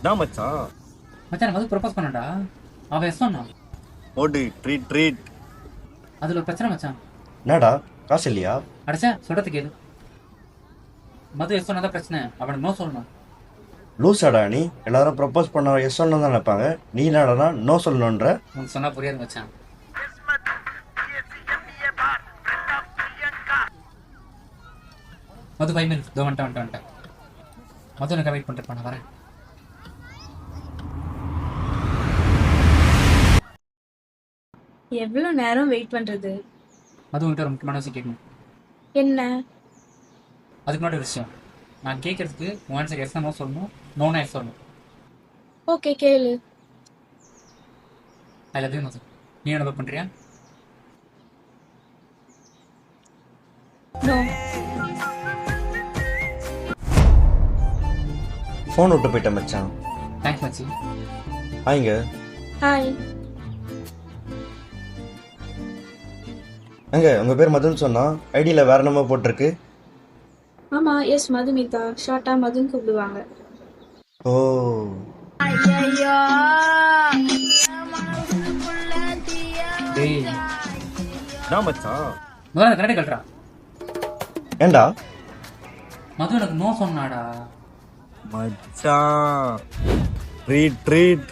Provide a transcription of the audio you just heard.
நான் மச்சான் மச்சான் மது ப்ரொபோஸ் பண்ணடா. அவன் எஸ் சொன்னான். ஓடு ட்ரீட் ட்ரீட். அதுல ஒரு பிரச்சனை மச்சான். என்னடா காசு இல்லையா? அடிச்சா சொல்றது கேளு. மது எஸ் சொன்னதான் பிரச்சனை. அவனுக்கு நோ சொல்லணும். லூசாடா நீ? எல்லாரும் ப்ரப்போஸ் பண்ண எஸ் சொல்லணும் தான் நினைப்பாங்க. நீ என்னடா நோ சொல்லணுன்ற? உனக்கு சொன்னா புரியாது மச்சான். மது 5 minutes. இதோ வந்துட்டேன். மது எனக்கு வெயிட் பண்ணிட்டு நான் வரேன். எவ்வளவு நேரம் வெயிட் பண்றது? மது உங்ககிட்ட ஒரு முக்கியமான விஷயம் கேட்கணும். என்ன? அதுக்கு முன்னாடி ஒரு விஷயம். நான் கேட்கறதுக்கு உன் ஆன்சர் எஸ் நோ சொல்லணும், நோனா எஸ் சொல்லணும். ஓகே கேளு. ஐ லவ் யூ மது. நீ என்ன பண்றியா? நோ. ஃபோன் விட்டு போயிட்டேன் மச்சான். தேங்க்ஸ் மச்சி. ஆயிங்க. ஹாய். அங்க உங்க பேர் மதுன்னு சொன்னா ஐடியில வேற என்னமோ போட்டிருக்கு. ஆமா, எஸ் மதுமிதா. ஷார்ட்டா மதுன்னு கூப்பிடுவாங்க. ஓ. டேய் நான் மச்சான் முதல்ல கரெக்டாக கல்றா. ஏண்டா? மது எனக்கு நோ சொன்னாடா. மச்சான் ட்ரீட் ட்ரீட்.